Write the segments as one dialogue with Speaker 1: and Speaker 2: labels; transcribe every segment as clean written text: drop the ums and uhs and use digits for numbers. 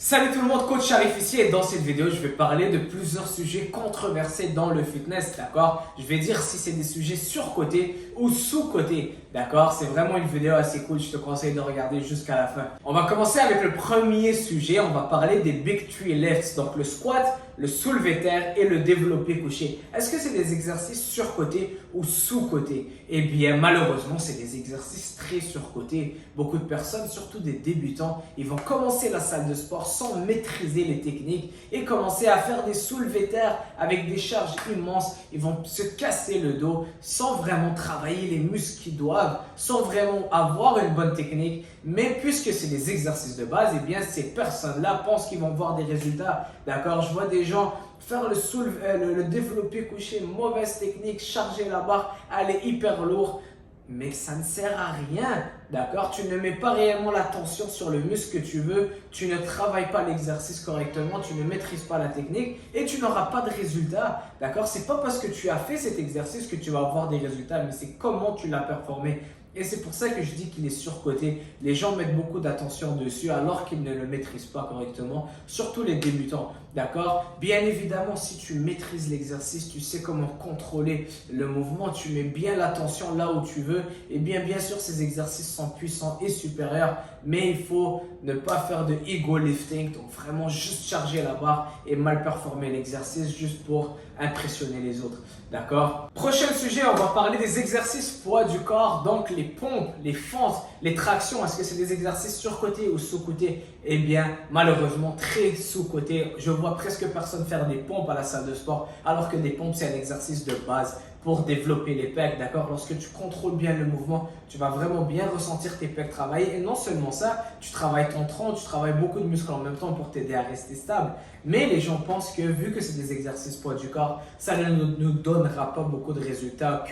Speaker 1: Salut tout le monde, coach Sharif ici et dans cette vidéo, je vais parler de plusieurs sujets controversés dans le fitness, d'accord? Je vais dire si c'est des sujets surcotés ou sous-cotés, d'accord? C'est vraiment une vidéo assez cool, je te conseille de regarder jusqu'à la fin. On va commencer avec le premier sujet, on va parler des Big Three Lifts, donc le squat, le soulevé terre et le développé couché. Est-ce que c'est des exercices surcotés ou sous-cotés? Eh bien, malheureusement, c'est des exercices très surcotés. Beaucoup de personnes, surtout des débutants, ils vont commencer la salle de sport sans maîtriser les techniques et commencer à faire des soulevés terre avec des charges immenses. Ils vont se casser le dos sans vraiment travailler les muscles qu'ils doivent, sans vraiment avoir une bonne technique. Mais puisque c'est des exercices de base, eh bien, ces personnes-là pensent qu'ils vont voir des résultats. D'accord? Je vois des gens faire le développé couché, mauvaise technique, charger la barre, aller hyper lourd. Mais ça ne sert à rien, d'accord? Tu ne mets pas réellement la tension sur le muscle que tu veux, tu ne travailles pas l'exercice correctement, tu ne maîtrises pas la technique et tu n'auras pas de résultat, d'accord? C'est pas parce que tu as fait cet exercice que tu vas avoir des résultats, mais c'est comment tu l'as performé. Et c'est pour ça que je dis qu'il est surcoté. Les gens mettent beaucoup d'attention dessus alors qu'ils ne le maîtrisent pas correctement, surtout les débutants. D'accord? Bien évidemment, si tu maîtrises l'exercice, tu sais comment contrôler le mouvement, tu mets bien l'attention là où tu veux. Et bien sûr, ces exercices sont puissants et supérieurs, mais il faut ne pas faire de ego lifting, donc vraiment juste charger la barre et mal performer l'exercice juste pour impressionner les autres. D'accord? Prochain sujet, on va parler des exercices poids du corps, donc les pompes, les fentes, les tractions. Est-ce que c'est des exercices surcotés ou sous-cotés? Eh bien, malheureusement, très sous-cotés. Je vois presque personne faire des pompes à la salle de sport, alors que des pompes, c'est un exercice de base pour développer les pecs, d'accord? Lorsque tu contrôles bien le mouvement, tu vas vraiment bien ressentir tes pecs travailler. Et non seulement ça, tu travailles ton tronc, tu travailles beaucoup de muscles en même temps pour t'aider à rester stable. Mais les gens pensent que vu que c'est des exercices poids du corps, ça ne nous donnera pas beaucoup de résultats,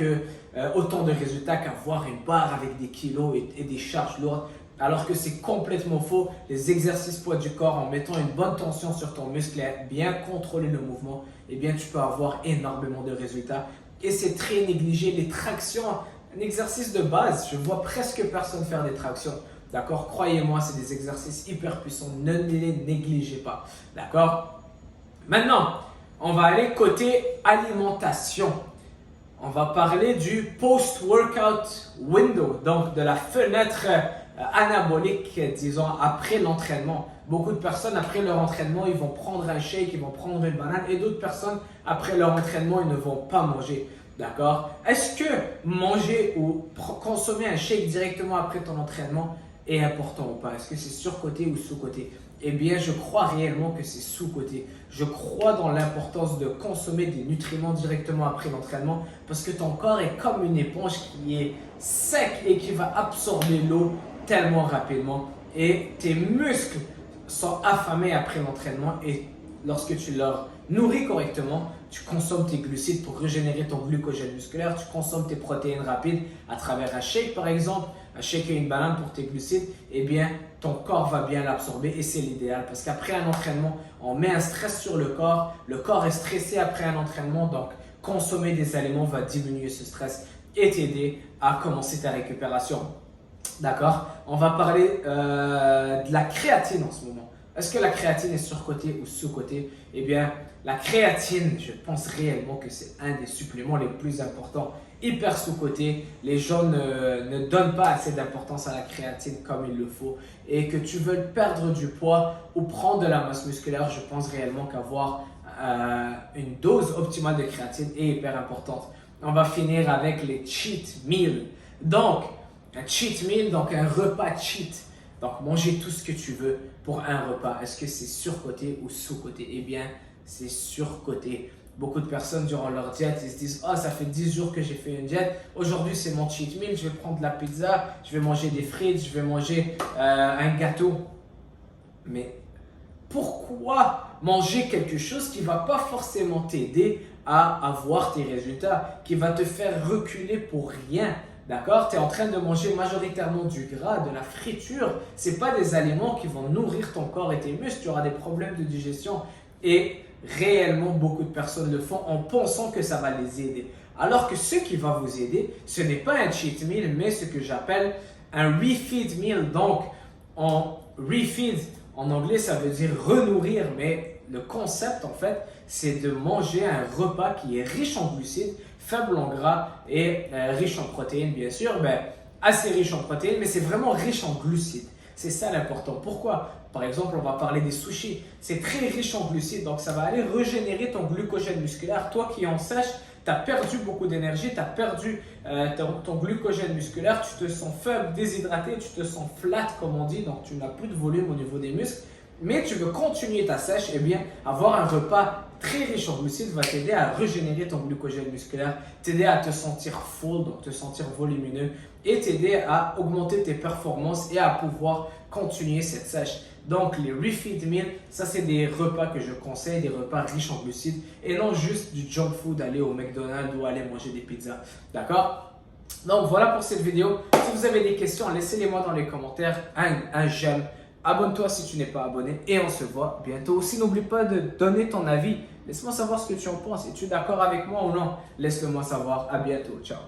Speaker 1: autant de résultats qu'avoir une barre avec des kilos et des charges lourdes. Alors que c'est complètement faux. Les exercices poids du corps, en mettant une bonne tension sur ton muscle et bien contrôler le mouvement, eh bien tu peux avoir énormément de résultats. Et c'est très négligé. Les tractions, un exercice de base, je vois presque personne faire des tractions. D'accord? Croyez-moi, c'est des exercices hyper puissants. Ne les négligez pas. D'accord? Maintenant, on va aller côté alimentation. On va parler du post-workout window, donc de la fenêtre anabolique, disons, après l'entraînement. Beaucoup de personnes, après leur entraînement, ils vont prendre un shake, ils vont prendre une banane, et d'autres personnes, après leur entraînement, ils ne vont pas manger. D'accord? Est-ce que manger ou consommer un shake directement après ton entraînement est important ou pas? Est-ce que c'est surcoté ou sous-coté? Eh bien, je crois réellement que c'est sous-coté. Je crois dans l'importance de consommer des nutriments directement après l'entraînement parce que ton corps est comme une éponge qui est sec et qui va absorber l'eau tellement rapidement. Et tes muscles sont affamés après l'entraînement et lorsque tu leur nourris correctement, tu consommes tes glucides pour régénérer ton glucogène musculaire, tu consommes tes protéines rapides à travers un shake par exemple, un shake et une banane pour tes glucides, eh bien ton corps va bien l'absorber et c'est l'idéal parce qu'après un entraînement, on met un stress sur le corps est stressé après un entraînement, donc consommer des aliments va diminuer ce stress et t'aider à commencer ta récupération. D'accord? On va parler de la créatine en ce moment. Est-ce que la créatine est surcotée ou sous-cotée? Eh bien, la créatine, je pense réellement que c'est un des suppléments les plus importants, hyper sous-coté. Les gens ne donnent pas assez d'importance à la créatine comme il le faut. Et que tu veux perdre du poids ou prendre de la masse musculaire, je pense réellement qu'avoir une dose optimale de créatine est hyper importante. On va finir avec les cheat meals. Donc, un cheat meal, donc un repas cheat. Donc, manger tout ce que tu veux pour un repas. Est-ce que c'est surcoté ou sous-coté? Eh bien, c'est surcoté. Beaucoup de personnes, durant leur diète, ils se disent « Oh, ça fait 10 jours que j'ai fait une diète. Aujourd'hui, c'est mon cheat meal. Je vais prendre de la pizza, je vais manger des frites, je vais manger un gâteau. » Mais pourquoi manger quelque chose qui ne va pas forcément t'aider à avoir tes résultats, qui va te faire reculer pour rien? D'accord? Tu es en train de manger majoritairement du gras, de la friture. Ce n'est pas des aliments qui vont nourrir ton corps et tes muscles. Tu auras des problèmes de digestion. Et réellement, beaucoup de personnes le font en pensant que ça va les aider. Alors que ce qui va vous aider, ce n'est pas un cheat meal, mais ce que j'appelle un refeed meal. Donc, on refeed, En anglais, ça veut dire renourrir, mais le concept, en fait, c'est de manger un repas qui est riche en glucides, faible en gras et riche en protéines, bien sûr. Ben, assez riche en protéines, mais c'est vraiment riche en glucides. C'est ça l'important. Pourquoi? Par exemple, on va parler des sushis. C'est très riche en glucides, donc ça va aller régénérer ton glucogène musculaire. Toi qui en saches, tu as perdu beaucoup d'énergie, tu as perdu ton glucogène musculaire, tu te sens faible, déshydraté, tu te sens flat comme on dit, donc tu n'as plus de volume au niveau des muscles, mais tu veux continuer ta sèche, eh bien, avoir un repas très riche en glucides va t'aider à régénérer ton glucogène musculaire, t'aider à te sentir full, donc te sentir volumineux, et t'aider à augmenter tes performances et à pouvoir continuer cette sèche. Donc, les refeed meals, ça c'est des repas que je conseille, des repas riches en glucides et non juste du junk food, aller au McDonald's ou aller manger des pizzas. D'accord? Donc, voilà pour cette vidéo. Si vous avez des questions, laissez-les-moi dans les commentaires. Un j'aime. Abonne-toi si tu n'es pas abonné et on se voit bientôt. Aussi, n'oublie pas de donner ton avis. Laisse-moi savoir ce que tu en penses. Es-tu d'accord avec moi ou non? Laisse-le moi savoir. À bientôt. Ciao.